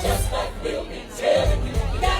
Just like we'll be telling you.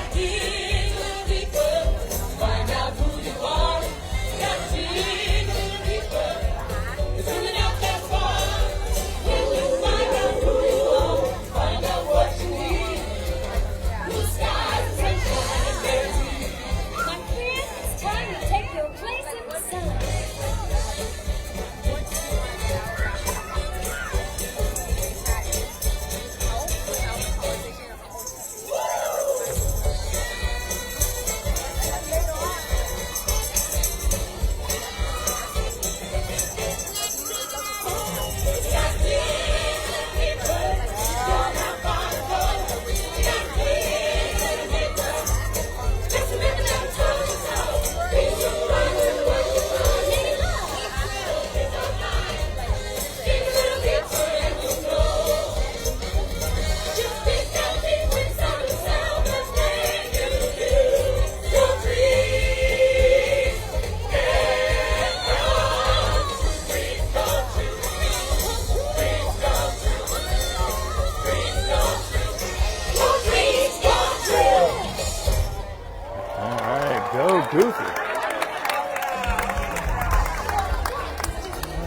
Goofy. All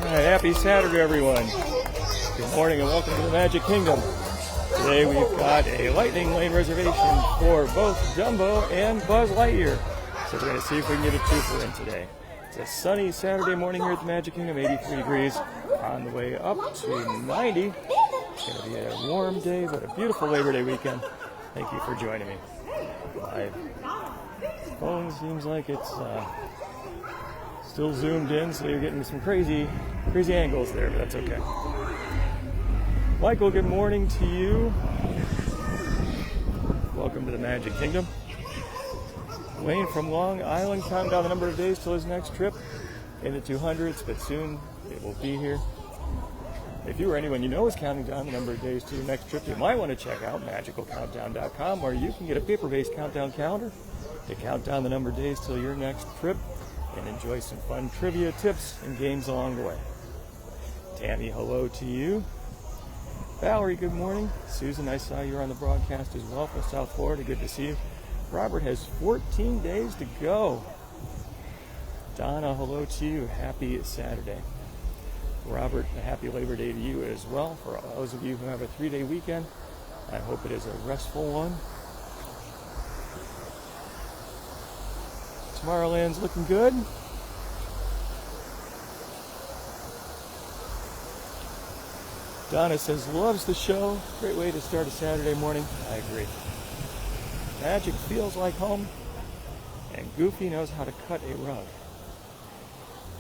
right, happy Saturday, everyone. Good morning and welcome to the Magic Kingdom. Today we've got a lightning lane reservation for both Dumbo and Buzz Lightyear. So we're going to see if we can get a twofer in today. It's a sunny Saturday morning here at the Magic Kingdom, 83 degrees, on the way up to 90. It's going to be a warm day, but a beautiful Labor Day weekend. Thank you for joining me. My phone seems like it's still zoomed in, so you're getting some crazy angles there, but that's okay. Michael, good morning to you. Welcome to the Magic Kingdom. Wayne from Long Island counting down the number of days till his next trip in the 200s, but soon it will be here. If you or anyone you know is counting down the number of days to your next trip, you might want to check out magicalcountdown.com, where you can get a paper-based countdown calendar to count down the number of days till your next trip and enjoy some fun trivia, tips, and games along the way. Tammy, hello to you. Valerie, good morning. Susan, I saw you were on the broadcast as well from South Florida. Good to see you. Robert has 14 days to go. Donna, hello to you. Happy Saturday. Robert, a happy Labor Day to you as well. For those of you who have a 3-day weekend, I hope it is a restful one. Tomorrowland's looking good. Donna says, loves the show. Great way to start a Saturday morning. I agree. Magic feels like home. And Goofy knows how to cut a rug.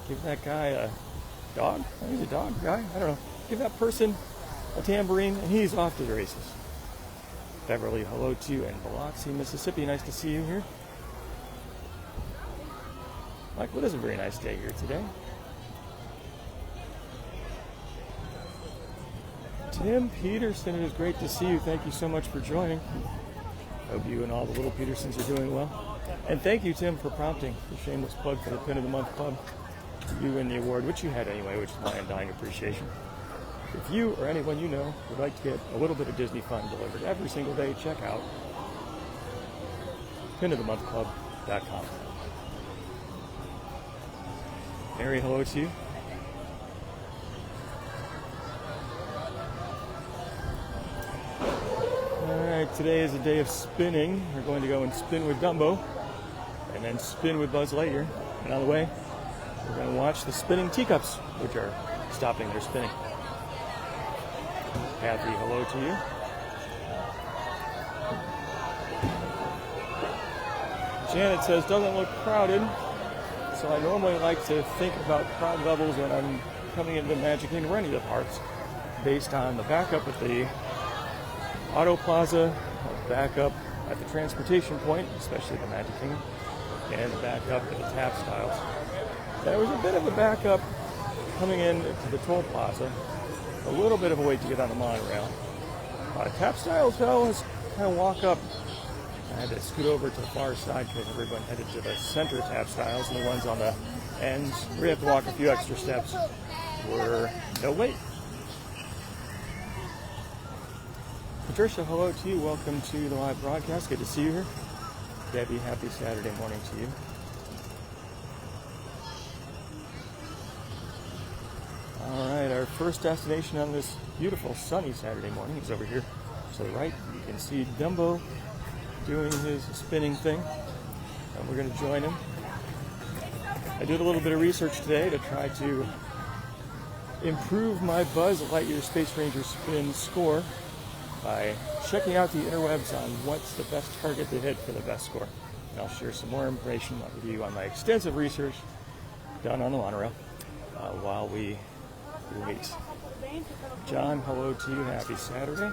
Give that guy a dog? He's a dog guy. I don't know. Give that person a tambourine and he's off to the races. Beverly, hello to you in Biloxi, Mississippi. Nice to see you here. Michael, it is a very nice day here today. Tim Peterson, it is great to see you. Thank you so much for joining. Hope you and all the little Petersons are doing well. And thank you, Tim, for prompting the shameless plug for the Pin of the Month Club. You win the award, which you had anyway, which is my undying appreciation. If you or anyone you know would like to get a little bit of Disney fun delivered every single day, check out pinofthemonthclub.com. Mary, hello to you. Alright, today is a day of spinning. We're going to go and spin with Dumbo and then spin with Buzz Lightyear. And on the way, we're going to watch the spinning teacups, which are stopping their spinning. Kathy, hello to you. Janet says, doesn't look crowded. So I normally like to think about crowd levels when I'm coming into Magic Kingdom or any of the parks based on the backup at the Auto Plaza, backup at the transportation point, especially the Magic Kingdom, and the backup at the tap styles. There was a bit of a backup coming in to the Toll Plaza, a little bit of a wait to get on the monorail. Tap styles, though, is kind of walk up. I had to scoot over to the far side because everyone headed to the center tap styles, and the ones on the ends, where you have to walk a few extra steps, were no wait. Patricia, hello to you. Welcome to the live broadcast. Good to see you here. Debbie, happy Saturday morning to you. All right, our first destination on this beautiful sunny Saturday morning is over here to the right. You can see Dumbo doing his spinning thing, and we're going to join him. I did a little bit of research today to try to improve my Buzz Lightyear Space Ranger spin score by checking out the interwebs on what's the best target to hit for the best score. And I'll share some more information with you on my extensive research done on the monorail while we wait. John, hello to you. Happy Saturday.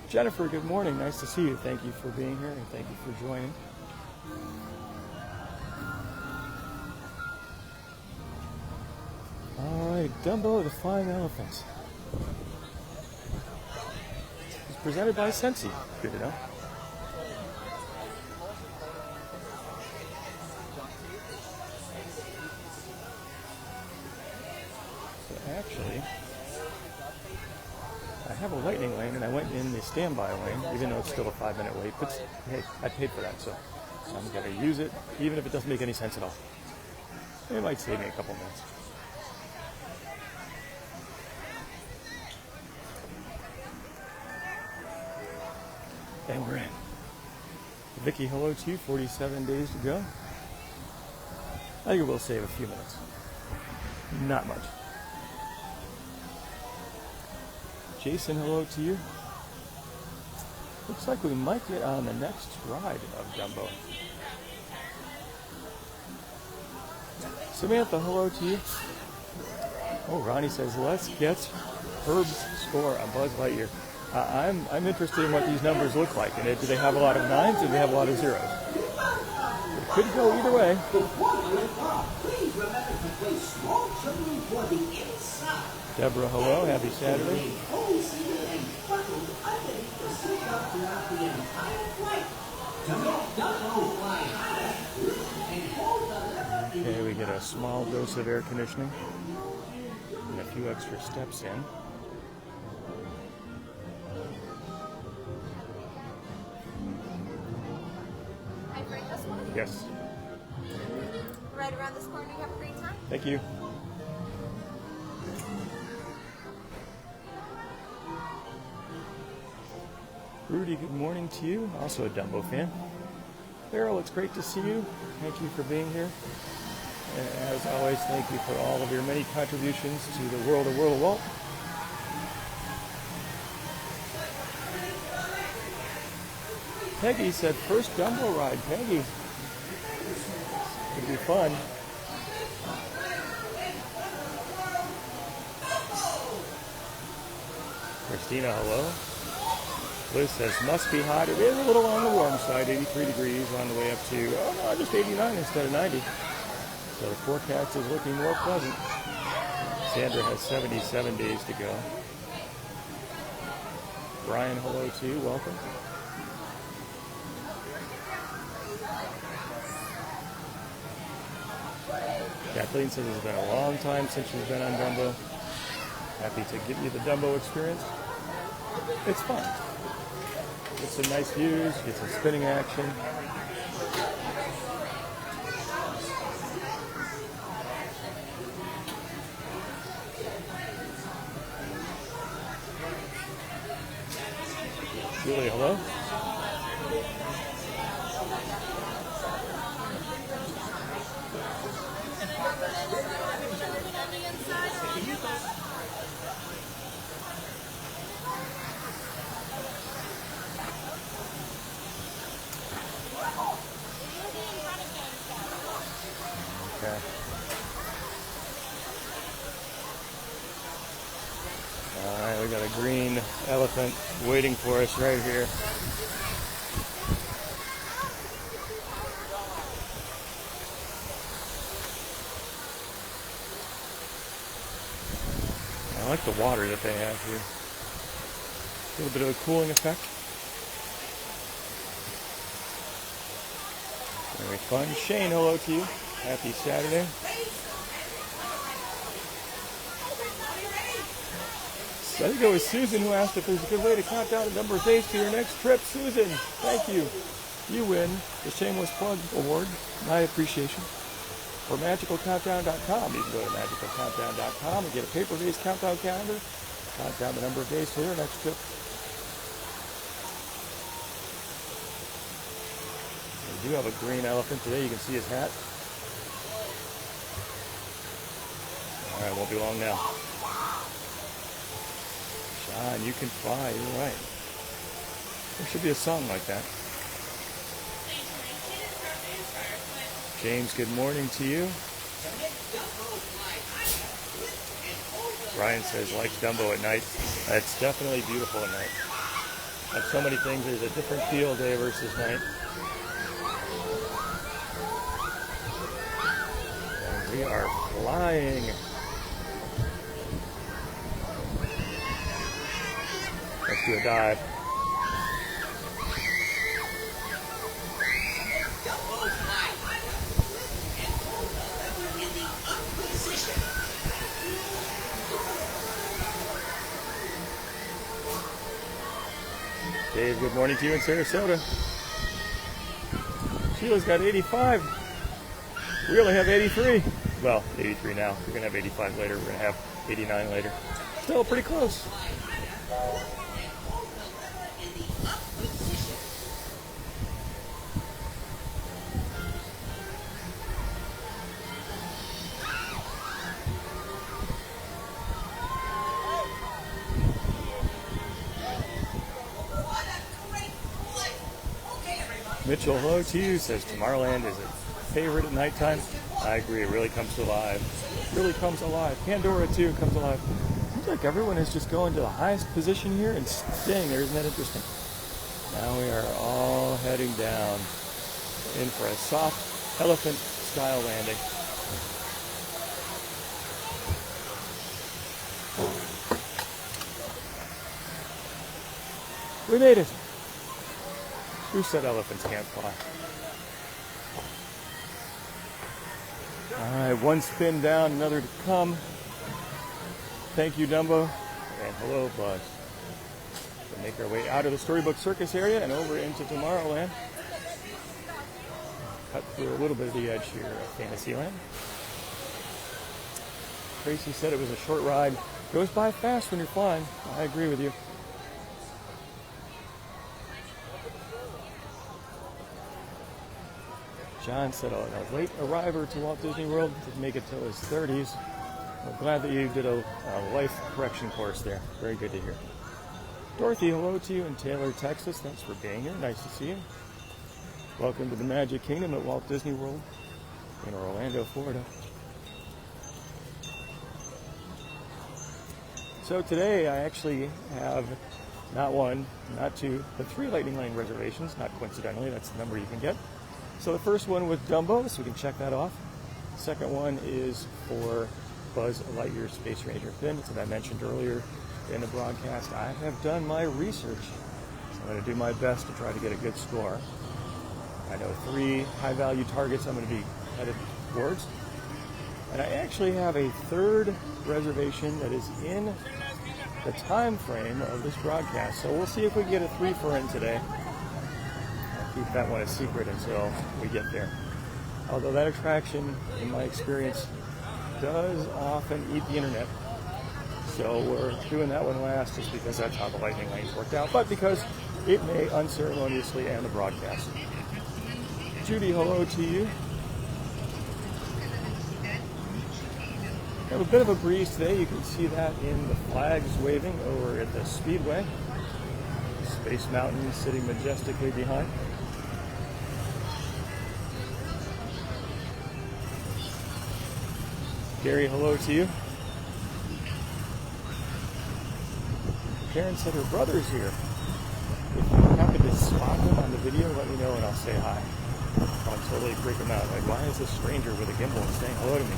Jennifer, good morning. Nice to see you. Thank you for being here and thank you for joining. All right, Dumbo the Flying Elephant. It's presented by Sensi. Good to know. So actually, I have a lightning lane and I went in the standby lane, even though it's still a 5-minute wait, but hey, I paid for that, so I'm going to use it, even if it doesn't make any sense at all. It might save me a couple minutes. And we're in. Vicky, hello to you. 47 days to go. I think it will save a few minutes. Not much. Jason, hello to you. Looks like we might get on the next ride of Dumbo. Samantha, hello to you. Oh, Ronnie says, let's get Herb's score on Buzz Lightyear. I'm interested in what these numbers look like. And do they have a lot of nines or do they have a lot of zeros? It could go either way. Deborah, hello. Happy Saturday. Okay, we get a small dose of air conditioning and a few extra steps in. Yes. Right around this corner, you have a great time. Thank you. Rudy, good morning to you. Also a Dumbo fan. Beryl, it's great to see you. Thank you for being here. And as always, thank you for all of your many contributions to the world of Walt. Peggy said, first Dumbo ride. Peggy. It'd be fun. Christina, hello. Liz says, must be hot. It is a little on the warm side, 83 degrees on the way up to, oh no, just 89 instead of 90. So the forecast is looking more pleasant. Sandra has 77 days to go. Brian, hello to you. Welcome. Kathleen says it's been a long time since she's been on Dumbo. Happy to give you the Dumbo experience. It's fun. Get some nice views, get some spinning action. Julie, hello. Okay. All right, we got a green elephant waiting for us right here. I like the water that they have here. A little bit of a cooling effect. Very fun. Shane, hello to you. Happy Saturday. I think it was Susan who asked if there's a good way to count down the number of days to your next trip. Susan, thank you. You win the Shameless Plug Award. My appreciation. For MagicalCountdown.com. You can go to MagicalCountdown.com and get a paper-based countdown calendar. Count down the number of days to your next trip. We do have a green elephant today. You can see his hat. All right, won't be long now. Sean, you can fly. You're right. There should be a song like that. James, good morning to you. Brian says, likes Dumbo at night. It's definitely beautiful at night. Like so many things, there's a different feel day versus night. And we are flying. Let's do a dive. Dave, good morning to you in Sarasota. Sheila's got 85. We only have 83. Well, 83 now. We're going to have 85 later. We're going to have 89 later. Still pretty close. Mitchell, hello to you, says Tomorrowland is a favorite at nighttime. I agree, it really comes alive. Really comes alive. Pandora, too, comes alive. Seems like everyone is just going to the highest position here and staying there. Isn't that interesting? Now we are all heading down in for a soft elephant-style landing. We made it. Who said elephants can't fly? All right, one spin down, another to come. Thank you, Dumbo. And hello, Buzz. We'll make our way out of the Storybook Circus area and over into Tomorrowland. Cut through a little bit of the edge here at Fantasyland. Tracy said it was a short ride. Goes by fast when you're flying. I agree with you. John said, oh, a late arriver to Walt Disney World, didn't make it till his 30s. I'm glad that you did a life correction course there. Very good to hear. Dorothy, hello to you in Taylor, Texas. Thanks for being here. Nice to see you. Welcome to the Magic Kingdom at Walt Disney World in Orlando, Florida. So today I actually have not one, not two, but 3 Lightning Lane reservations. Not coincidentally, that's the number you can get. So the first one with Dumbo, so we can check that off. The second one is for Buzz Lightyear Space Ranger Finn. As I mentioned earlier in the broadcast, I have done my research. So I'm going to do my best to try to get a good score. I know 3 high-value targets I'm going to be headed towards. And I actually have a 3rd reservation that is in the time frame of this broadcast. So we'll see if we can get a 3-for in today. Keep that one a secret until we get there. Although that attraction, in my experience, does often eat the internet. So we're doing that one last just because that's how the Lightning Lanes worked out, but because it may unceremoniously end the broadcast. Judy, hello to you. We have a bit of a breeze today. You can see that in the flags waving over at the Speedway. Space Mountain sitting majestically behind. Gary, hello to you. Karen said her brother's here. If you happen to spot him on the video, let me know and I'll say hi. I'll totally freak him out. Like, why is this stranger with a gimbal saying hello to me?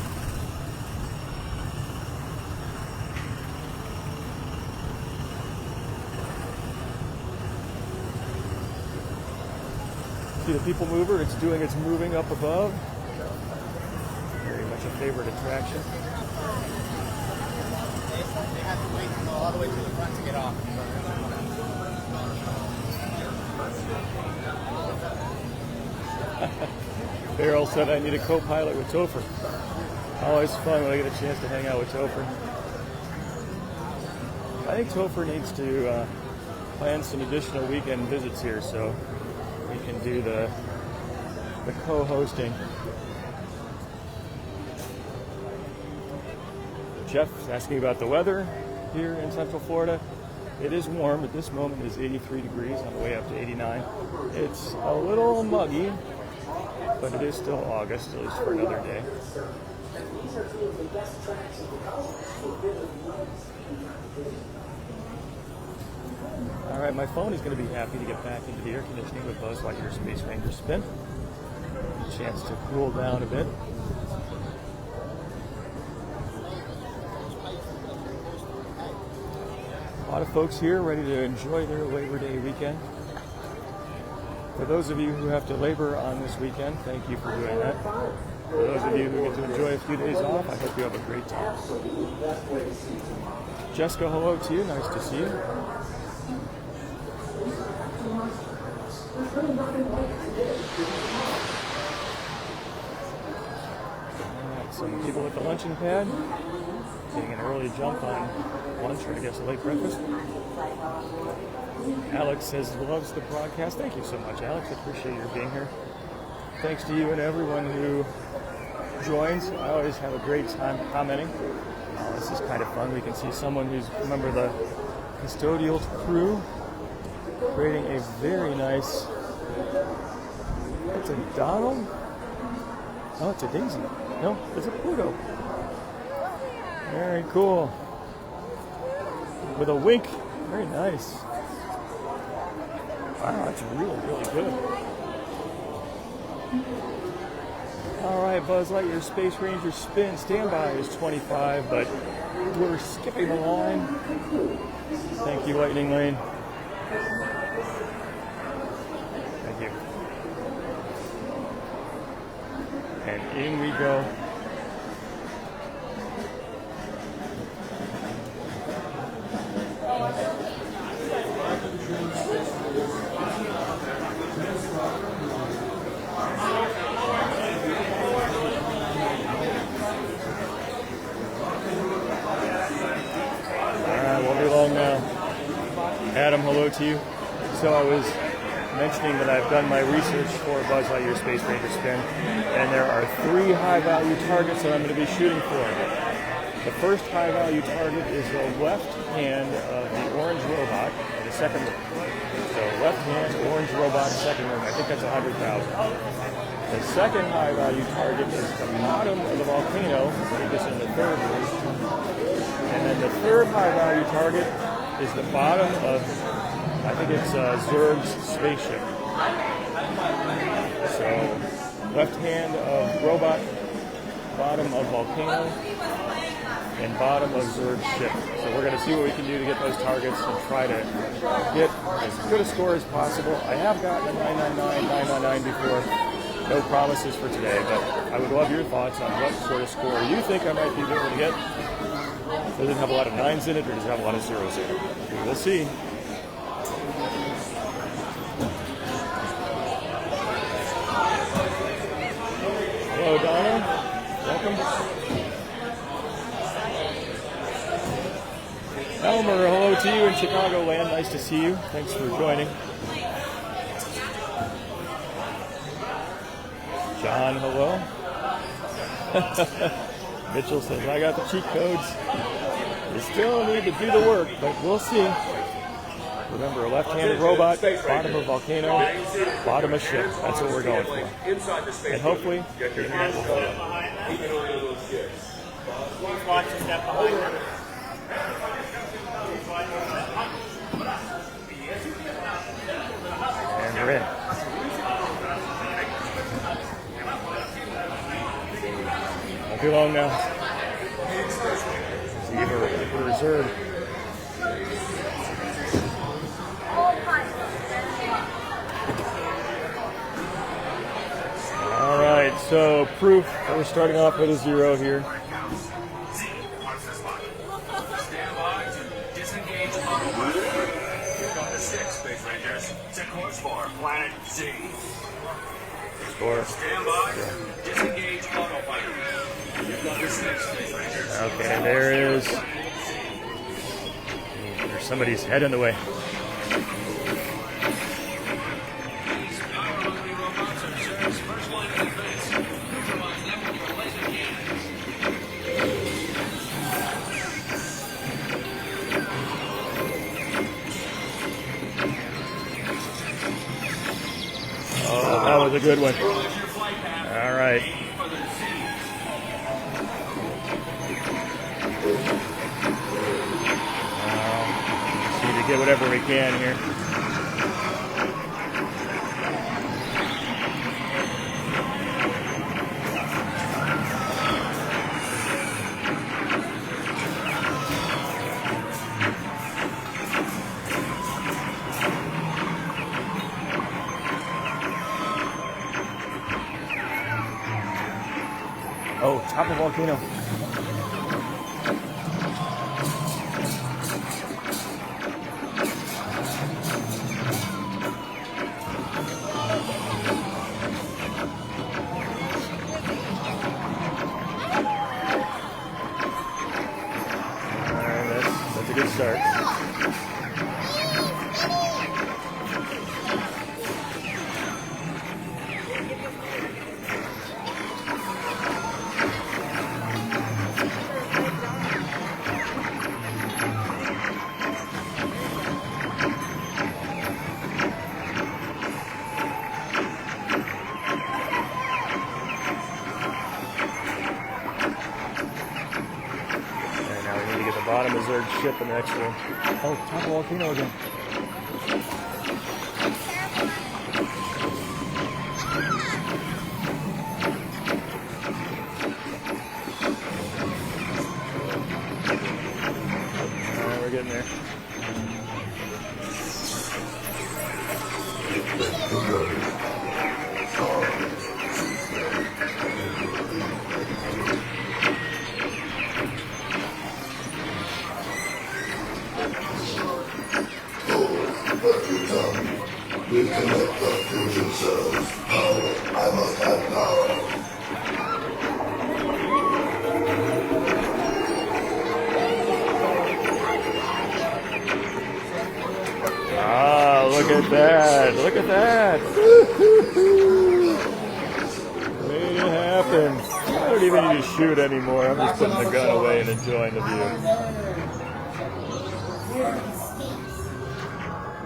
See the people mover? It's doing its moving up above. Very much a favorite attraction. They have to wait and go all the way to the front to get off. Farrell said I need a co-pilot with Topher. Always fun when I get a chance to hang out with Topher. I think Topher needs to plan some additional weekend visits here so we can do the co-hosting. Jeff's asking about the weather here in Central Florida. It is warm. At this moment it is 83 degrees on the way up to 89. It's a little muggy, but it is still August, at least for another day. All right, my phone is going to be happy to get back into the air conditioning with Buzz Lightyear Space Ranger Spin. A chance to cool down a bit. A lot of folks here ready to enjoy their Labor Day weekend. For those of you who have to labor on this weekend, thank you for doing that. For those of you who get to enjoy a few days off, I hope you have a great time. Jessica, hello to you. Nice to see you. Some people at the luncheon pad getting an early jump on lunch, or I guess a late breakfast. Alex says loves the broadcast. Thank you so much, Alex. I appreciate your being here. Thanks to you and everyone who joins. I always have a great time commenting. This is kind of fun. We can see someone who's a member of the custodial crew creating a very nice. It's a Donald? Oh, it's a Daisy. No, it's a Pluto. Very cool. With a wink. Very nice. Wow, that's really, really good. All right, Buzz Lightyear Space Ranger spin. Standby is 25, but we're skipping the line. Thank you, Lightning Lane. Thank you. And in we go. Won't be long now. Adam, hello to you. So I was mentioning that I've done my research for Buzz Lightyear Space Ranger Spin, and there are 3 high-value targets that I'm going to be shooting for. The first high-value target is the left hand of the orange robot in the second room. So left hand, orange robot, second room. I think that's 100,000. The second high-value target is the bottom of the volcano, I think it's in the third room. And then the third high-value target is the bottom of, I think it's Zurg's spaceship. So left hand of robot, bottom of volcano, and bottom of Zurg's ship. So we're going to see what we can do to get those targets and try to get as good a score as possible. I have gotten a 999, 999 before. No promises for today, but I would love your thoughts on what sort of score you think I might be able to get. Does it have a lot of 9s in it, or does it have a lot of 0s in it? We will see. Hello, Donna. Welcome. Elmer, hello to you in Chicagoland. Nice to see you. Thanks for joining. John, hello. Mitchell says, I got the cheat codes. You still need to do the work, but we'll see. Remember, a left-handed robot, bottom of volcano, bottom of ship. That's what we're going for. And hopefully, the internet will follow. Watch a step behind them. And we're in. Won't be long now. See if we're reserved. All right, so proof that we're starting off with a 0 here. Space Rangers to course for Planet Z. Score. Stand by. Disengage autopilot. You've got the 6 Space Rangers. Okay, there is. There's somebody's head in the way. Oh, that was a good one. All right. Just need to get whatever we can here. Oh, top of volcano. third ship in the next one. Oh, top of the volcano again. Alright, we're getting there. Reconnect the fusion cells. Power. I must have power. Ah, look at that. Look at that. Made it happen. I don't even need to shoot anymore. I'm just putting the gun away and enjoying the view.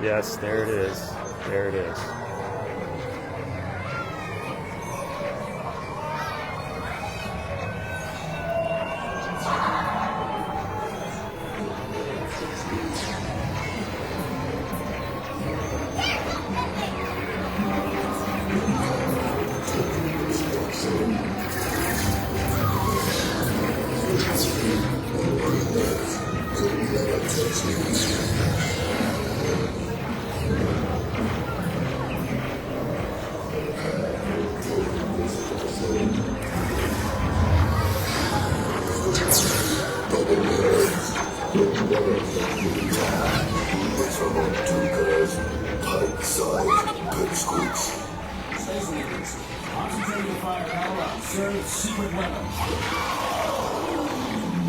Yes, there it is. There it is.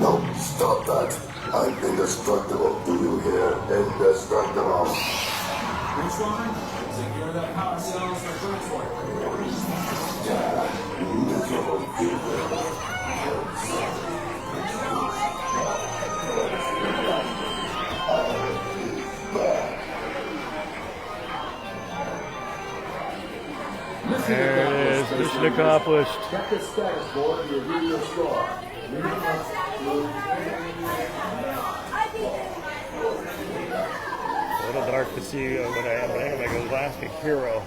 No, stop that. I'm indestructible. Do you hear? Indestructible. Squadron, secure the power cells for transport. Miserable people. There it is. Mission accomplished. Check the status board and review your score. A little dark to see what I am, but I am a galactic hero.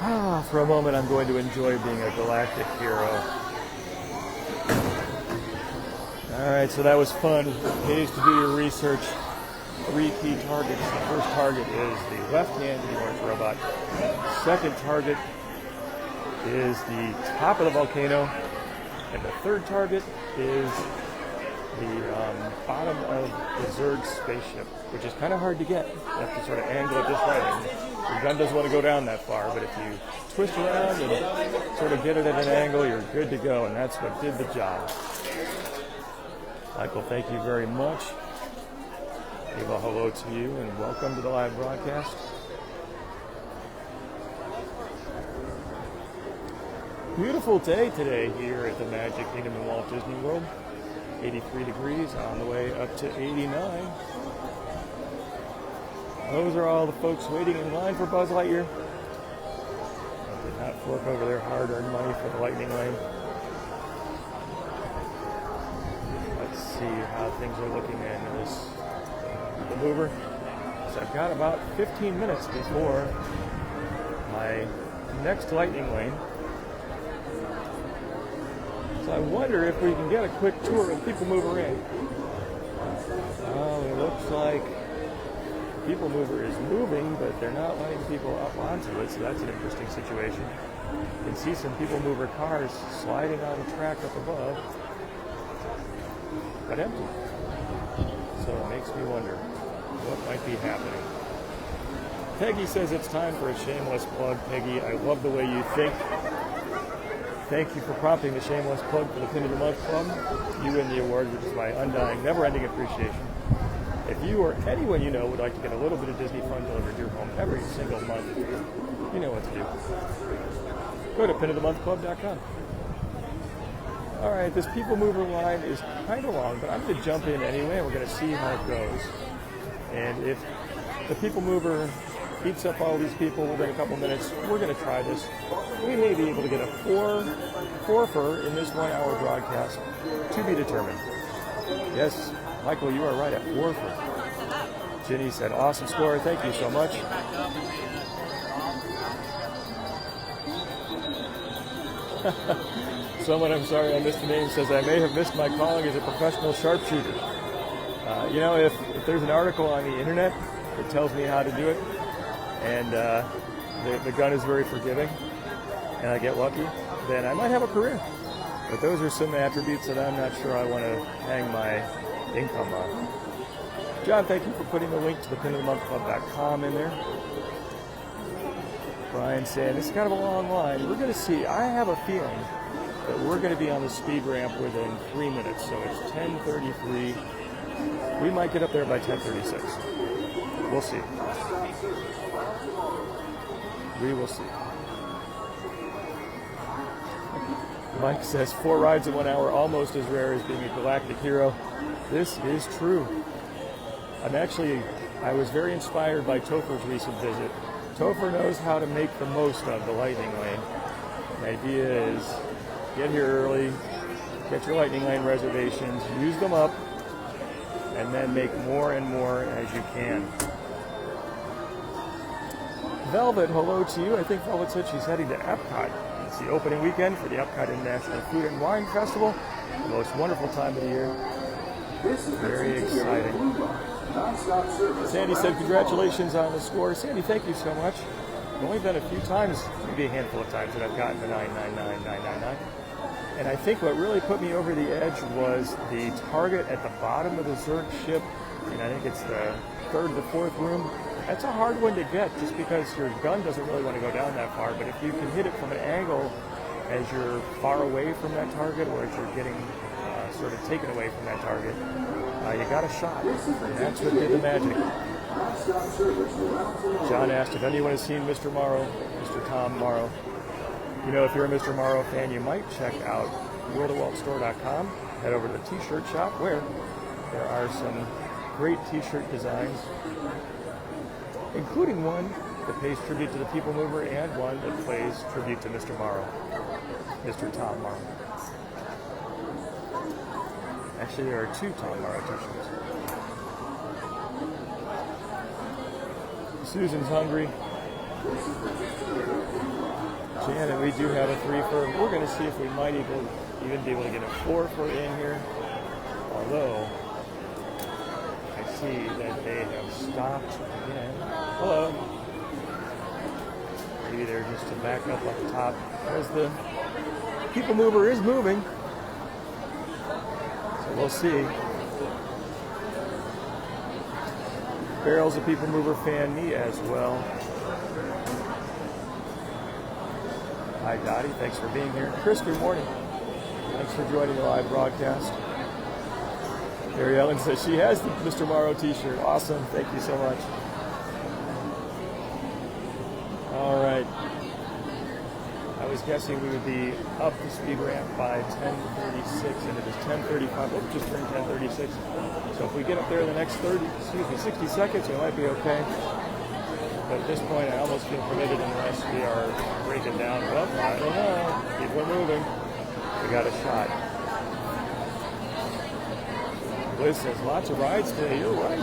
Ah, for a moment I'm going to enjoy being a galactic hero. Alright, so that was fun. It pays to do your research. 3 key targets. The first target is the left-hand North robot. Second target is the top of the volcano. And the third target is the bottom of the Zerg spaceship, which is kind of hard to get. You have to sort of angle it just right. And your gun doesn't want to go down that far, but if you twist around and sort of get it at an angle, you're good to go, and that's what did the job. Michael, thank you very much. Give a hello to you, and welcome to the live broadcast. Beautiful day today here at the Magic Kingdom in Walt Disney World. 83 degrees on the way up to 89. Those are all the folks waiting in line for Buzz Lightyear. They did not fork over their hard-earned money for the Lightning Lane. Let's see how things are looking in this the mover. So I've got about 15 minutes before my next Lightning Lane. So I wonder if we can get a quick tour of the People Mover in. Well, it looks like the People Mover is moving, but they're not letting people up onto it, so that's an interesting situation. You can see some People Mover cars sliding on the track up above, but empty. So it makes me wonder what might be happening. Peggy says it's time for a shameless plug. Peggy, I love the way you think. Thank you for prompting the shameless plug for the Pin of the Month Club. You win the award, which is my undying, never-ending appreciation. If you or anyone you know would like to get a little bit of Disney fun delivered to your home every single month, you know what to do. Go to pinofthemonthclub.com. All right, this People Mover line is kind of long, but I'm going to jump in anyway, and we're going to see how it goes. And if the People Mover eats up all these people within a couple minutes, we're going to try this. We may be able to get a four-fer in this 1 hour broadcast, to be determined. Yes, Michael, you are right at 4 for. Ginny said, awesome score. Thank you so much. Someone, I'm sorry I missed the name, says, I may have missed my calling as a professional sharpshooter. You know, if there's an article on the internet that tells me how to do it, and the gun is very forgiving, and I get lucky, then I might have a career. But those are some attributes that I'm not sure I want to hang my income on. John, thank you for putting the link to the pinofthemonthclub.com in there. Brian saying, this is kind of a long line. We're going to see. I have a feeling that we're going to be on the speed ramp within 3 minutes. So it's 10:33. We might get up there by 10:36. We'll see. We will see. Mike says 4 rides in 1 hour, almost as rare as being a galactic hero. This is true. I was very inspired by Topher's recent visit. Topher knows how to make the most of the lightning lane. The idea is get here early, get your lightning lane reservations, use them up, and then make more and more as you can. Velvet, hello to you. I think Velvet said she's heading to Epcot. It's the opening weekend for the Epcot International Food and Wine Festival. The most wonderful time of the year. Very exciting. Sandy said, congratulations on the score. Sandy, thank you so much. I've only been a few times, maybe a handful of times, that I've gotten the 999, 999. And I think what really put me over the edge was the target at the bottom of the Zerg ship. And I think it's the 3rd or the 4th room. That's a hard one to get just because your gun doesn't really want to go down that far. But if you can hit it from an angle as you're far away from that target, or as you're getting sort of taken away from that target, you got a shot. And that's what did the magic. John asked if anyone has seen Mr. Morrow, Mr. Tom Morrow. You know, if you're a Mr. Morrow fan, you might check out worldofwaltstore.com. Head over to the t-shirt shop where there are some great t-shirt designs, including one that pays tribute to the People Mover and one that pays tribute to Mr. Morrow, Mr. Tom Morrow. Actually, there are 2 Tom Morrow t-shirts. Susan's hungry. Janet, we do have a 3 for. We're going to see if we might even be able to get a 4 for in here. Although, I see that they have stopped again. Hello. Maybe they're just to back up the top as the People Mover is moving. So we'll see. Barrel's a People Mover fan, me as well. Hi Dottie, thanks for being here. Chris, good morning. Thanks for joining the live broadcast. Mary Ellen says she has the Mr. Morrow t-shirt. Awesome, thank you so much. All right. I was guessing we would be up the speed ramp by 10:36, and it is 10:35. Oh, just turned 10:36. So if we get up there in the next 60 seconds, we might be okay. But at this point, I almost feel permitted unless we are breaking down. Well, I don't know. People are moving. We got a shot. Liz says, lots of rides today. You're right. I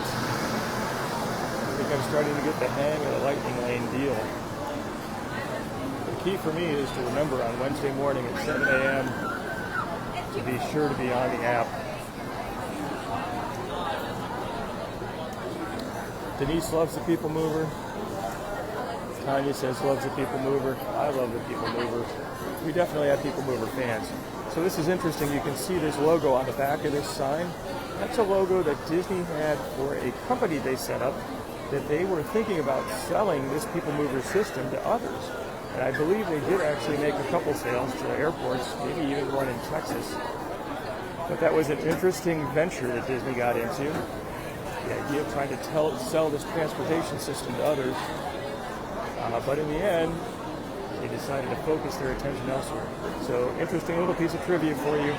think I'm starting to get the hang of the lightning lane deal. The key for me is to remember on Wednesday morning at 7 a.m. to be sure to be on the app. Denise loves the People Mover. Tanya says loves the People Mover. I love the People Mover. We definitely have People Mover fans. So this is interesting. You can see this logo on the back of this sign. That's a logo that Disney had for a company they set up that they were thinking about selling this People Mover system to others. And I believe they did actually make a couple sales to the airports, maybe even one in Texas. But that was an interesting venture that Disney got into. The idea of trying to sell this transportation system to others. But in the end, they decided to focus their attention elsewhere. So, interesting little piece of trivia for you.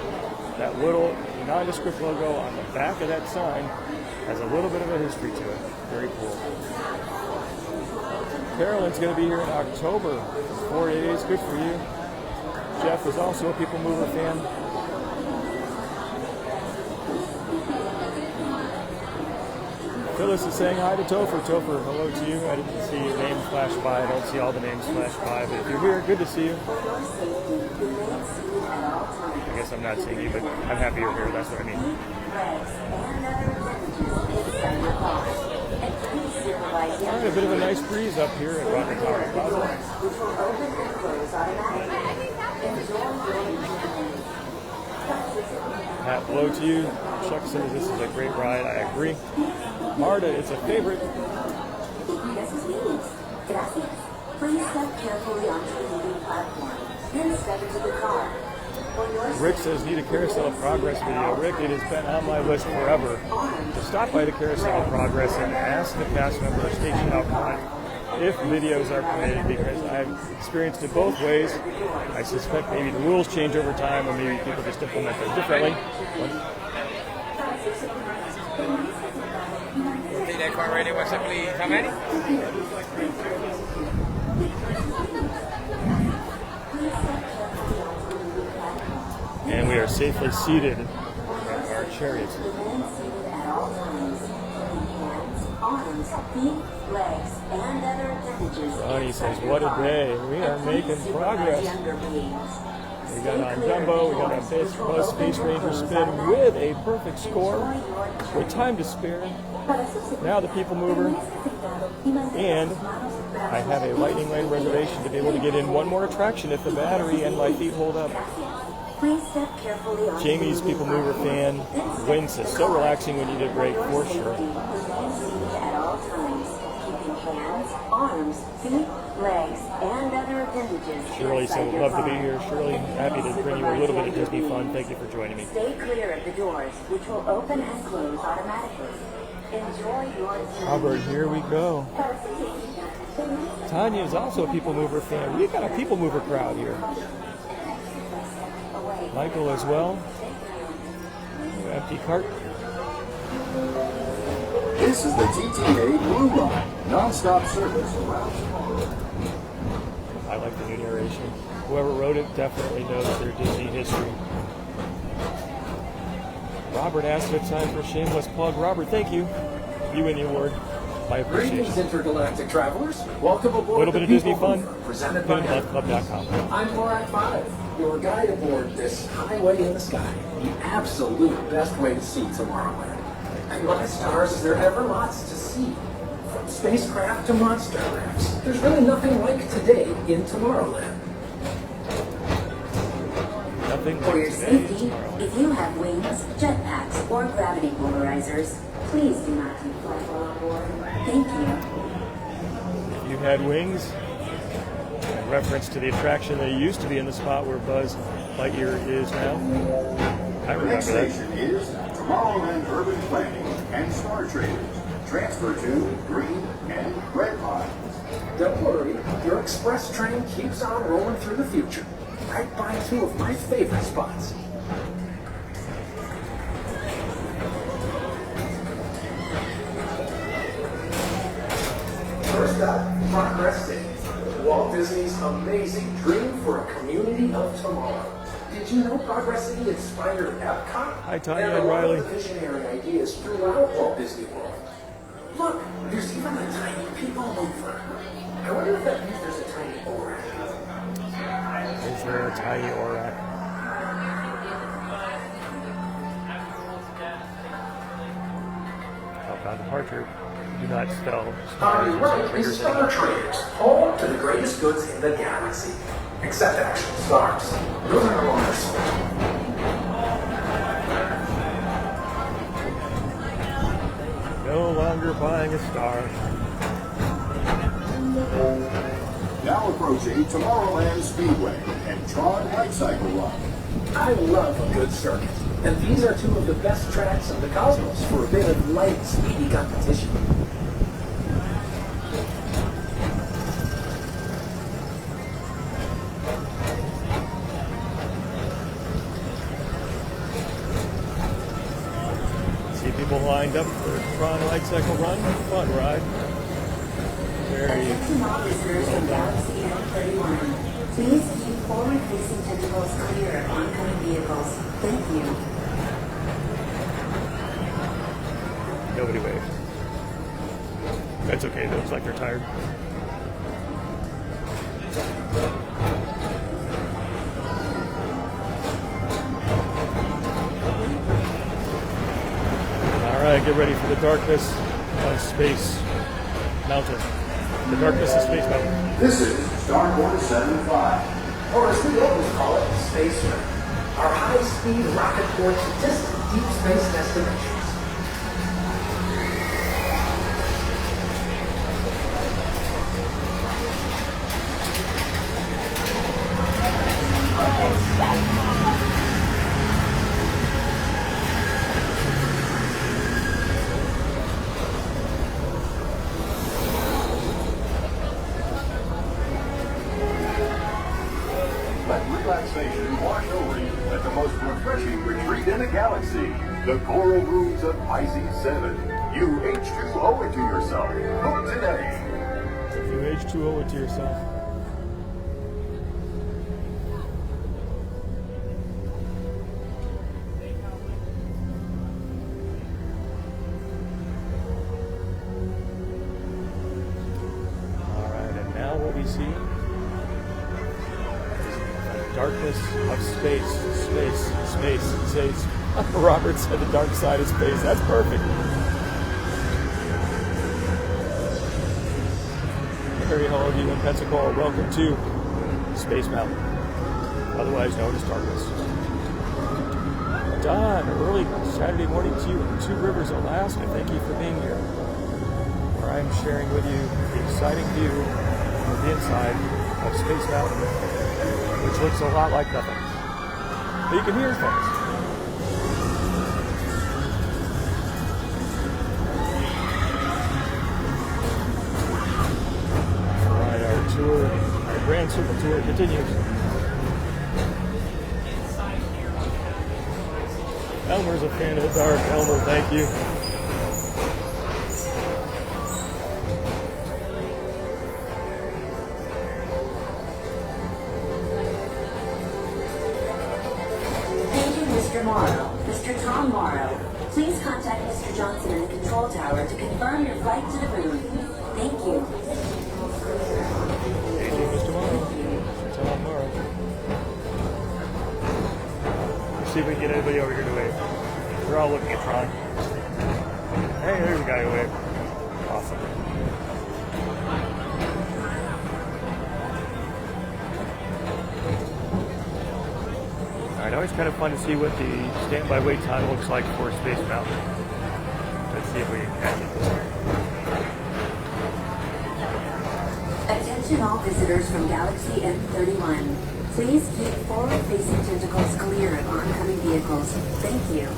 That little nondescript logo on the back of that sign has a little bit of a history to it. Very cool. Carolyn's going to be here in October. 4 days. Good for you. Jeff is also a People Mover fan. Phyllis is saying hi to Topher. Topher, hello to you. I didn't see your name flash by. I don't see all the names flash by, but if you're here, good to see you. I guess I'm not seeing you, but I'm happy you're here. That's what I mean. All right, a bit of a nice breeze up here at Rocket Tower Plaza. Pat, hello to you. Chuck says this is a great ride. I agree. Marta, it's a favorite. Please step carefully onto the moving platform. Then step into the car. Rick says, need a Carousel of Progress video. Rick, it has been on my list forever to stop by the Carousel of Progress and ask the cast member station out front if videos are permitted, because I've experienced it both ways. I suspect maybe the rules change over time, or maybe people just implement them differently. Take that car right there, what's up, please? How many? And we are safely seated in our chariots. Arms, feet, legs, and other appendages. Bonnie says, what a day. We are making progress. We got on Dumbo, we got on Buzz Space Ranger spin with a perfect score, with time to spare. Now the People Mover, and I have a Lightning Lane reservation to be able to get in one more attraction if the battery and my feet hold up. Jamie's People Mover fan wins says, so relaxing when you did break, for sure. Arms, feet, legs, and other appendages. Shirley said, would love to be here. Shirley, happy to bring you a little bit of Disney fun. Thank you for joining me. Stay clear of the doors, which will open and close automatically. Enjoy your journey. Robert, here we go. Tanya is also a People Mover fan. We've got a People Mover crowd here. Michael as well. Empty cart. This is the TTA Blue Line, non-stop service around tomorrow. I like the new narration. Whoever wrote it definitely knows their Disney history. Robert asked if it's time for a shameless plug. Robert, thank you. You win the award. My appreciation. Greetings, intergalactic travelers. Welcome aboard A little bit of Disney fun. Presented by PinAndLoveClub.com. I'm Borat 5, your guide aboard this highway in the sky. The absolute best way to see Tomorrowland. And my stars, is there ever lots to see? From spacecraft to monster rafts. There's really nothing like today in Tomorrowland. Nothing For your like today. safety, if you have wings, jetpacks, or gravity polarizers, please do not take flight while on board. Thank you. If you had wings, in reference to the attraction that used to be in the spot where Buzz Lightyear is now. I The next remember that. station is Tomorrowland Urban Planning and Star Traders. Transfer to green and red lines. Don't worry, your express train keeps on rolling through the future. Right by two of my favorite spots. First up, Progress City. Walt Disney's amazing dream for a community of tomorrow. Did you know Progress City inspired Epcot? Hi, Tanya There are and a lot Riley. of visionary ideas throughout Walt Disney World. Look, there's even a tiny people mover. I wonder if that means there's a tiny Borat. Is there a tiny Aurak? Outbound departure. Do not spell stars On or right triggers is Star anymore. Traders, home to the greatest goods in the galaxy. Except action stars. Those are no longer sold. No longer buying a star. Now approaching Tomorrowland Speedway and Tron Light Cycle Run. I love a good circuit, and these are two of the best tracks in the cosmos for a bit of light, speedy competition. See people lined up for Tron Light Cycle Run. Fun ride. Very Attention all visitors from Galaxy M31. Please keep forward-facing tentacles clear of oncoming vehicles. Thank you. nobody waved. That's okay, they look like they're tired. Alright, get ready for the darkness of Space Mountain. The darkness of Space Mountain. This is Star Wars 75. Or as we always call it, Space Rim. Our high-speed rocket port to distant deep space destinations. Let relaxation wash over you at the most refreshing retreat in the galaxy. The Coral Rooms of Pisces 7. You H2O it to yourself. Book today. If you H2O it to yourself. Alright, and now what we see? Darkness of space. He says, Robert said the dark side of space. That's perfect. Very hello to you in Pensacola. Welcome to Space Mountain, otherwise known as Darkness. Don, early Saturday morning to you in Two Rivers, Alaska. Thank you for being here, where I'm sharing with you the exciting view of the inside of Space Mountain, which looks a lot like nothing. But you can hear things. Alright, our Grand Circle tour continues. Elmer's a fan of the dark. Elmer, thank you. Mr. Morrow, Mr. Tom Morrow, please contact Mr. Johnson in the control tower to confirm your flight to the moon. Thank you. Thank you, Mr. Morrow. Mr. Tom Morrow. Let's see if we can get anybody over here to wave. We're all looking at Tron. Hey, there's a guy who waved. Awesome. Alright, always kind of fun to see what the standby wait time looks like for Space Mountain. Let's see if we can catch it. Attention all visitors from Galaxy M31. Please keep forward-facing tentacles clear of oncoming vehicles. Thank you.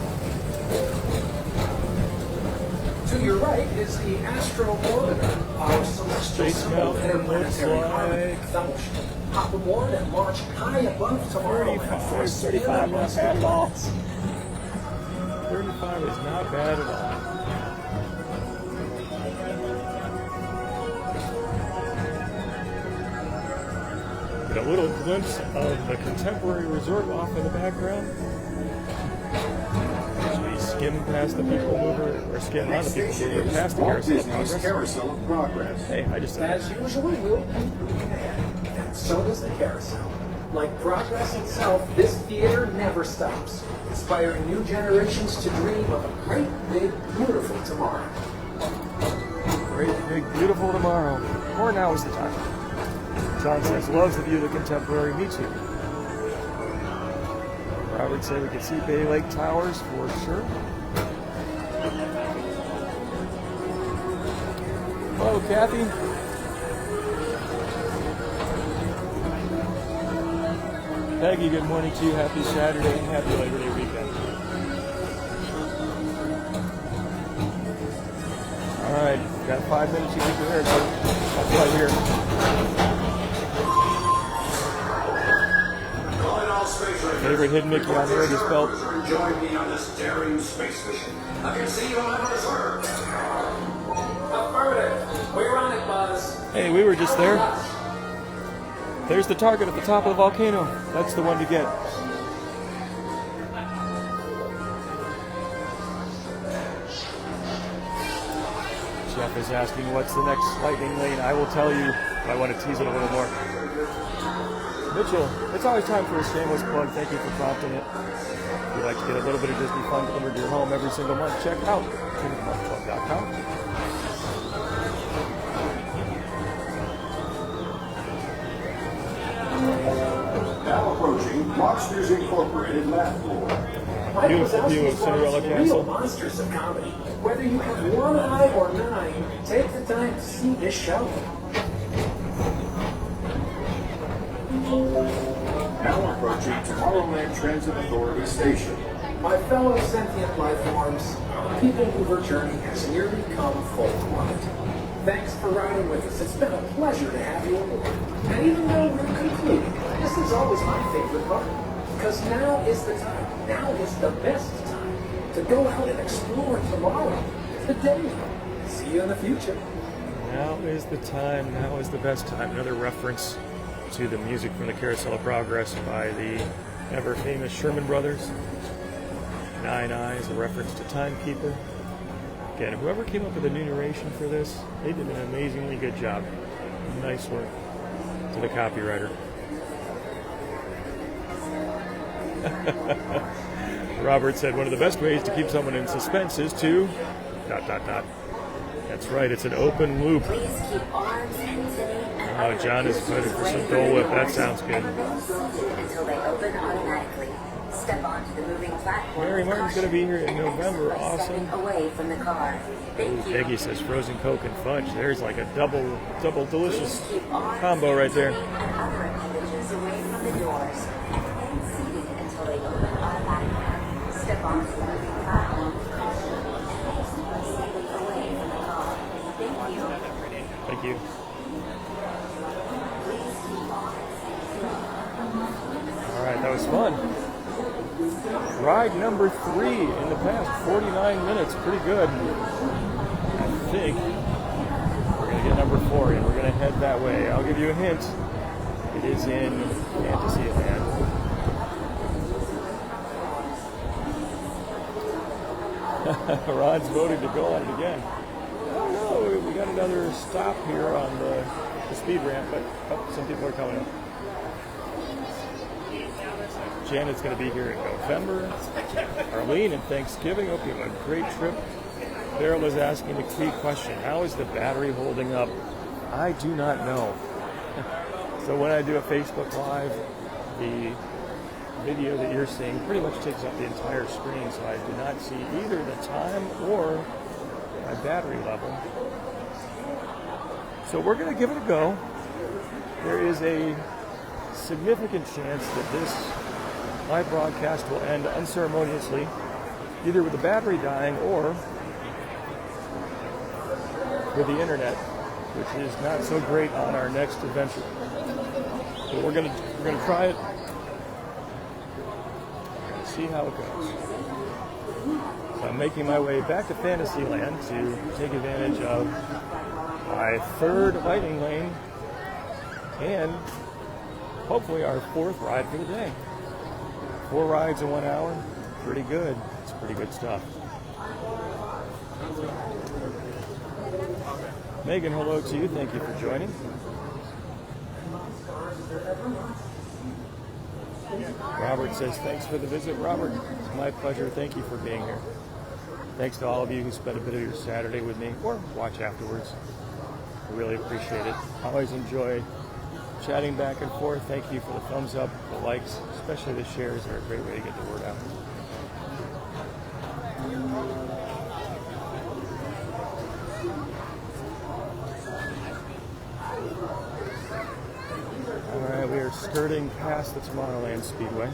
To your right is the Astro Orbiter, our celestial Space symbol of Mountain looks interplanetary harmony like and fellowship. Hop aboard and march high above Tomorrowland for a 35 not bad balls. 35 is not bad at all. Get a little glimpse of the Contemporary Resort off in the background. As we skim past the people mover, or skim on the people mover, past the Walt carousel of Disney's progress. Carousel of Progress. Hey, I just said As usual, we'll keep moving ahead. And so does the carousel. Like progress itself, this theater never stops, inspiring new generations to dream of a great, big, beautiful tomorrow. great, big, beautiful tomorrow. Or now is the time. John says, loves the view of the Contemporary. Me too. Robert said we could see Bay Lake Towers for sure. Hello, Kathy. Peggy, good morning to you. Happy Saturday and happy Labor Day weekend. All right, got 5 minutes to get your hair done. That's right here. Favorite hidden Mickey on there is spelled. Join me on this daring space mission. I can see you on my reserve. Affirmative. We're on it, Buzz. Hey, we were just there. There's the target at the top of the volcano. That's the one to get. Jeff is asking what's the next lightning lane. I will tell you, but I want to tease it a little more. Mitchell, it's always time for a shameless plug. Thank you for prompting it. If you'd like to get a little bit of Disney fun delivered to your home every single month, check out KingdomClub.com. Now approaching Monsters Incorporated laugh floor. View of Cinderella Real Castle. monsters of comedy. Whether you have one eye or nine, take the time to see this show. Now approaching Tomorrowland Transit Authority Station. My fellow sentient life forms, people whose journey has nearly come full flight. Thanks for riding with us. It's been a pleasure to have you aboard. And even though we're concluding, this is always my favorite part. Because now is the time. Now is the best time to go out and explore tomorrow. Today. See you in the future. Now is the time. Now is the best time. Another reference to the music from the Carousel of Progress by the ever famous Sherman Brothers. 9 Eyes, a reference to Timekeeper. Again, whoever came up with the new narration for this, they did an amazingly good job. Nice work to the copywriter. Robert said one of the best ways to keep someone in suspense is to ... That's right, it's an open loop. Please keep arms and Oh, John is voted for some Dole Whip. That sounds good. until they open automatically. Step onto the moving platform. Mary Martin's going to be here in November. Awesome. Away from the car. Thank you. Peggy says frozen Coke and fudge. There's like a double delicious combo right there. And other appendages away from the doors. And seated until they open automatically. Step onto the moving platform with caution. And keep away from the car. Thank you. Thank you. All right, that was fun. Ride number 3 in the past 49 minutes. Pretty good. I think we're going to get number 4 and we're going to head that way. I'll give you a hint. It is in Fantasyland. Ron's voting to go on it again. Oh no, we got another stop here on the speed ramp, but some people are coming up. Janet's going to be here in November. Arlene and Thanksgiving. Hope you have a great trip. Beryl is asking the key question. How is the battery holding up? I do not know. So when I do a Facebook Live, the video that you're seeing pretty much takes up the entire screen, so I do not see either the time or my battery level. So we're going to give it a go. There is a significant chance that this live broadcast will end unceremoniously, either with the battery dying or with the internet, which is not so great on our next adventure. So we're gonna try it. See how it goes. So I'm making my way back to Fantasyland to take advantage of my 3rd lightning lane and hopefully our 4th ride for the day. 4 rides in 1 hour, pretty good. It's pretty good stuff. Megan, hello to you. Thank you for joining. Robert says, thanks for the visit. Robert, it's my pleasure. Thank you for being here. Thanks to all of you who spent a bit of your Saturday with me or watch afterwards. I really appreciate it. Always enjoy chatting back and forth. Thank you for the thumbs up, the likes, especially the shares. They're a great way to get the word out. All right, we are skirting past the Tomorrowland Speedway.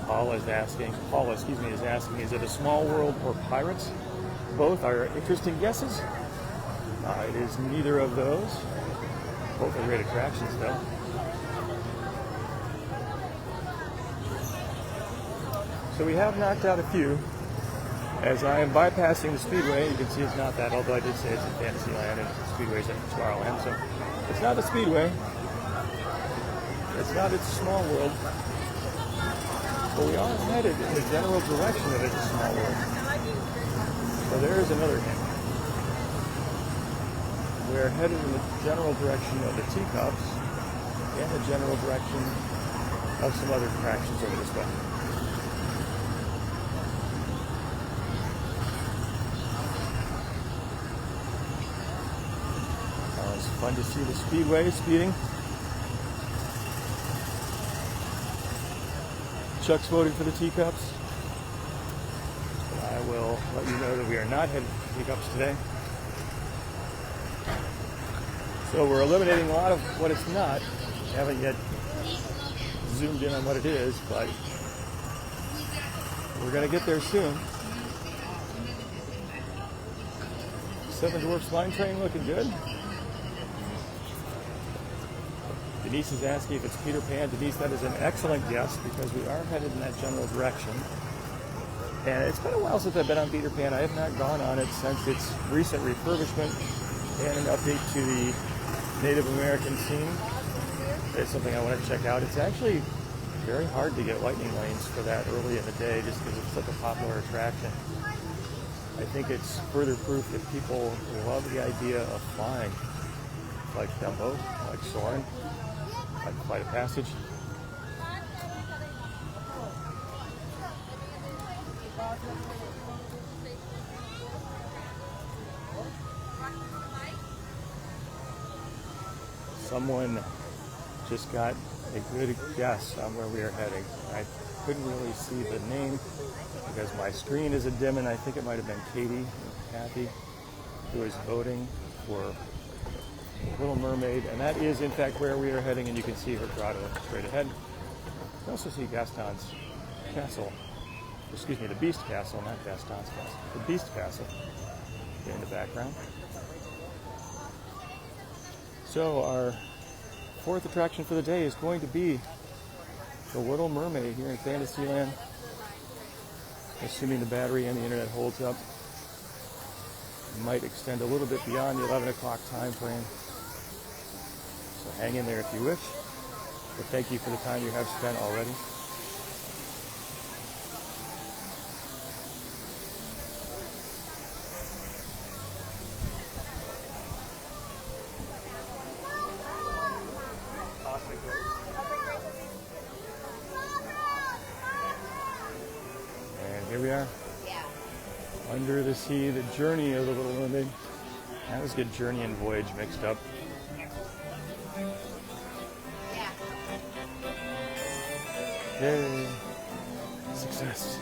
Paula is asking, is it a small world or pirates? Both are interesting guesses. It is neither of those. Both are great attractions, though. So we have knocked out a few. As I am bypassing the Speedway, you can see it's not that, although I did say it's in Fantasyland and Speedway's in Tomorrowland, so it's not a Speedway. It's not It's a Small World. But we are headed in the general direction of It's a Small World. So there's another hint. we're headed in the general direction of the teacups and the general direction of some other attractions over this way. It's fun to see the speedway speeding. Chuck's voting for the teacups. I will let you know that we are not headed to the teacups today. So we're eliminating a lot of what it's not. Haven't yet zoomed in on what it is, but we're going to get there soon. Seven Dwarfs Mine Train looking good. Denise is asking if it's Peter Pan. Denise, that is an excellent guess because we are headed in that general direction. And it's been a while since I've been on Peter Pan. I have not gone on it since its recent refurbishment and an update to the Native American scene. It's something I want to check out. It's actually very hard to get lightning lanes for that early in the day just because it's such a popular attraction. I think it's further proof that people love the idea of flying, like Dumbo, like soaring, like Flight of Passage. Someone just got a good guess on where we are heading. I couldn't really see the name because my screen is a dim, and I think it might have been Katie or Kathy who is voting for Little Mermaid, and that is in fact where we are heading, and you can see her grotto straight ahead. You can also see Gaston's castle, excuse me, the Beast Castle, not Gaston's castle, the Beast Castle in the background. So our fourth attraction for the day is going to be the Little Mermaid here in Fantasyland, assuming the battery and the internet holds up. It might extend a little bit beyond the 11 o'clock time frame. So hang in there if you wish. But thank you for the time you have spent already. And here we are. Under the Sea, the journey of the Little Mermaid. I always get journey and voyage mixed up. Yay! Success!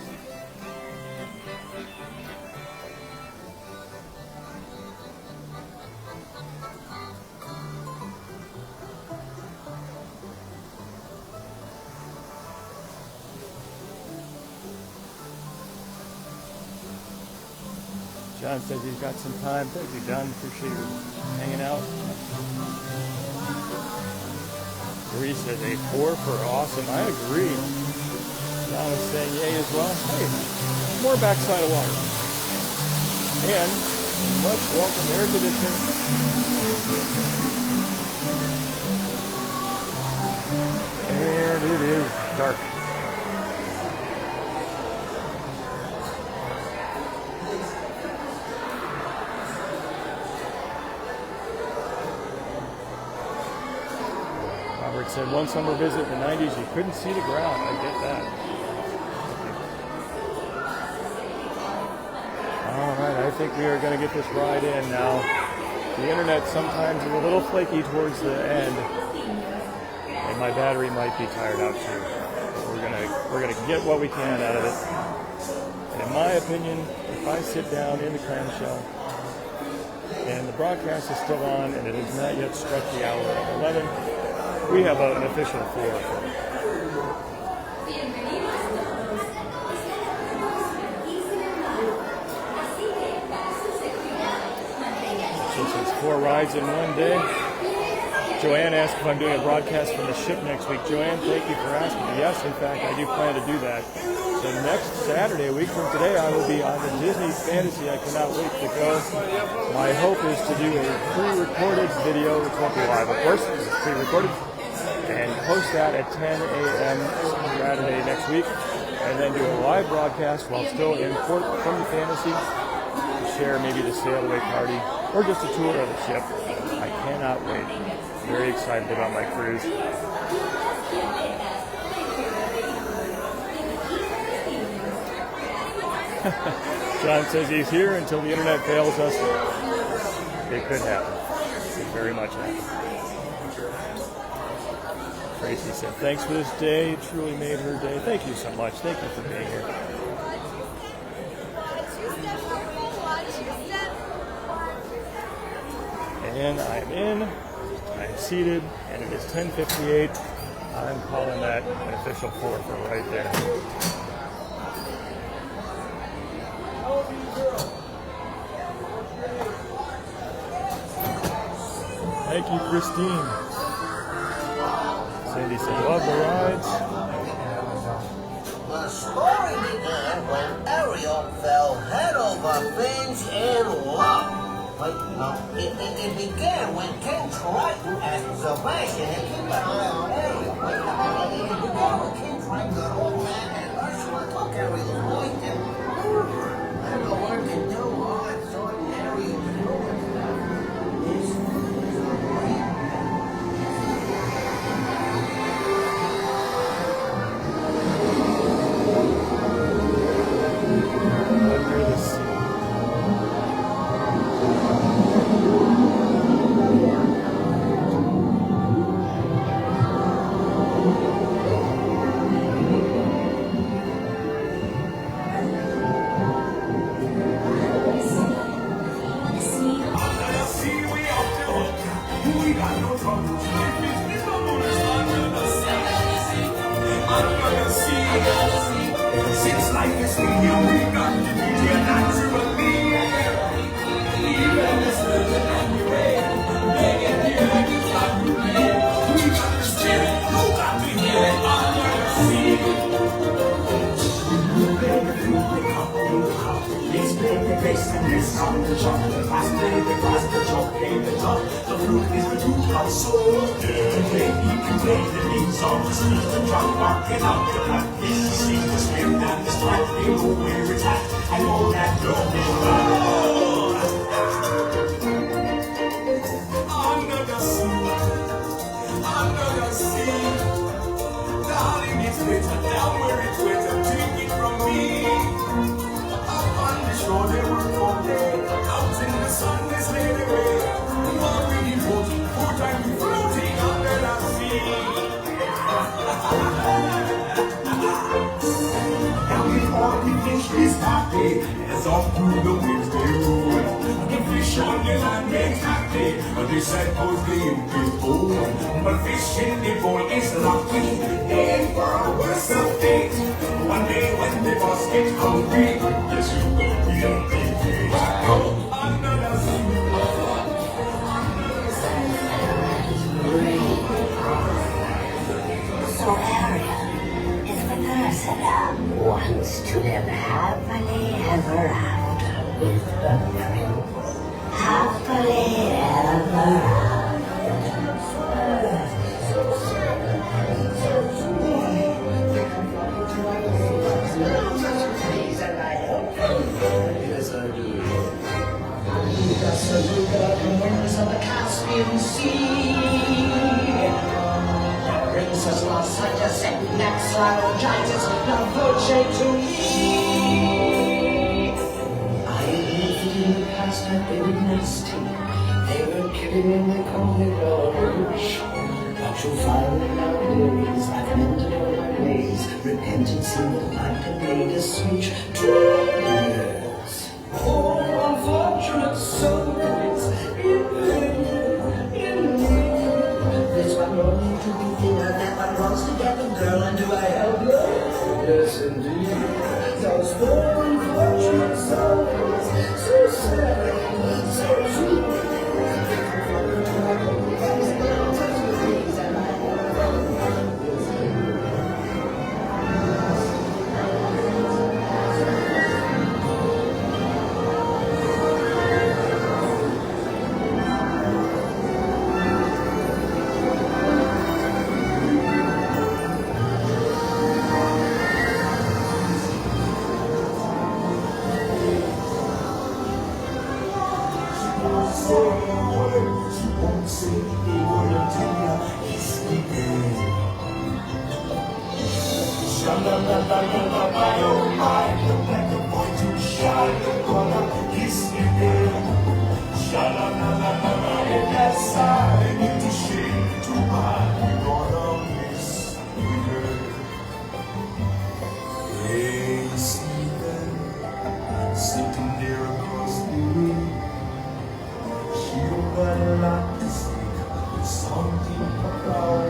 John says he's got some time. Thank you, John. Appreciate you hanging out. Marie says a 4 for awesome. I agree. John is saying yay as well. Hey, more backside of water. And much welcome air conditioning. And it is dark. Said one summer visit in the 90s, you couldn't see the ground. I get that. All right, I think we are going to get this ride in now. The internet sometimes is a little flaky towards the end, and my battery might be tired out too. But we're gonna get what we can out of it. And in my opinion, if I sit down in the clamshell and the broadcast is still on and it has not yet struck the hour of 11. We have an official 4. Since it's 4 rides in one day. Joanne asked if I'm doing a broadcast from the ship next week. Joanne, thank you for asking. Yes, in fact, I do plan to do that. So next Saturday, a week from today, I will be on the Disney Fantasy. I cannot wait to go. My hope is to do a pre-recorded video, which won't be live, of course. It's pre-recorded. And post that at 10 a.m. Saturday next week, and then do a live broadcast while still in port from the Fantasy to share maybe the sail away party or just a tour of the ship. I cannot wait. Very excited about my cruise. John says he's here until the internet fails us. It could happen. It could very much happen. Tracy said, thanks for this day. It truly made her day. Thank you so much. Thank you for being here. And I'm in. I'm seated. And it is 10:58. I'm calling that an official fourth right there. Thank you, Christine. Sandy said, love the rides. The story began when Ariel fell head over fins in love. Wait, no, it began when Ken tried to ask Sebastian to keep an eye on Ariel. Wait, it began when Ken tried to old man and Ursula took Ariel's voice and I don't know what to do. All it's ordinary. Under the sea. Since life is free, we got to be here naturally. Even the surgeon and the rain, they get here like it's not to rain. We got the spirit, you got to hear it under the sea. Let's play the bass and let's come to jump. The fast play the grass, the jump, play the jump. The flute is the root of soul. The play, you can play the lead song. The speed, the drum, barking out the black. The sleep, the spirit, and the strike. They know where it's at, and all that love is love. Under the sea, under the sea. Darling, it's better down where it's wetter. Take it from me. Sure they work all day. Out in the sun, they slid away. While we floating, full time we floating under the sea. Down in all the fish is happy, as off through the winds they roll. The fish on the land makes happy, but they said both the empty bowl. But fish in the bowl is lucky, they ain't for a worse of fate. One day when the boss gets hungry, yes you will. So Ariel is the person who wants to live happily ever after with her prince. Happily ever Winds of the Caspian Sea. Princess lost such a set next laryngitis, now voce to me. I lived in the past, I've been nasty. They were kidding when they called me Roach. But you'll find that nowadays I've mended all my ways. Repentance in the light and made a switch to yes. Oh, unfortunate souls in me. This one wrong to be thinner, that one wrongs together, girl, and do I help you? Yes, indeed. Those poor unfortunate souls, so sad, so sweet. Sitting there across the room, she don't got a lot to say, but something about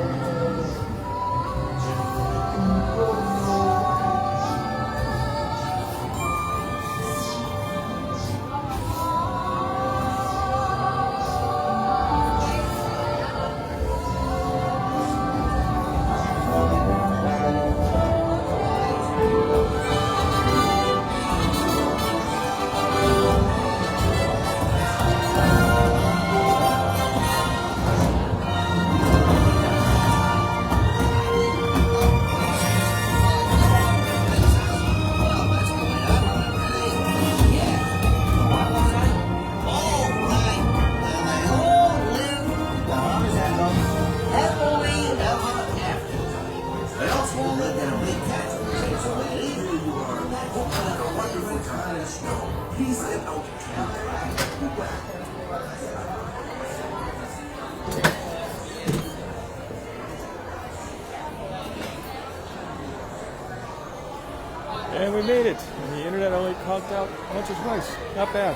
And we made it. And the internet only conked out once or twice. Not bad.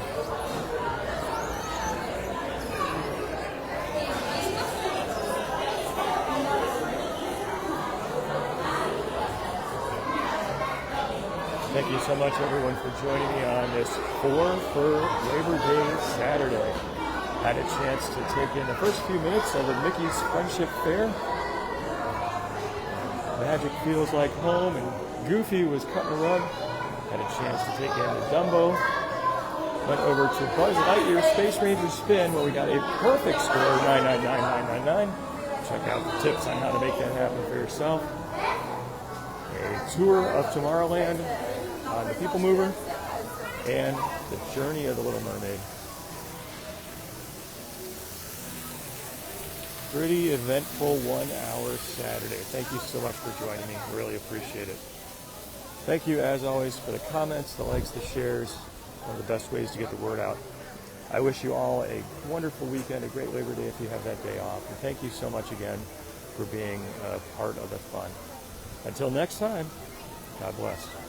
Thank you so much, everyone, for joining me on this 4 for Labor Day Saturday. Had a chance to take in the first few minutes of the Mickey's Friendship Fair. Magic feels like home, and Goofy was cutting a rug. Had a chance to take in the Dumbo. Went over to Buzz Lightyear Space Ranger Spin, where we got a perfect score, 999999. Check out the tips on how to make that happen for yourself. A tour of Tomorrowland on the People Mover, and the Journey of the Little Mermaid. Pretty eventful 1 hour Saturday. Thank you so much for joining me. Really appreciate it. Thank you, as always, for the comments, the likes, the shares. One of the best ways to get the word out. I wish you all a wonderful weekend, a great Labor Day if you have that day off. And thank you so much again for being a part of the fun. Until next time, God bless.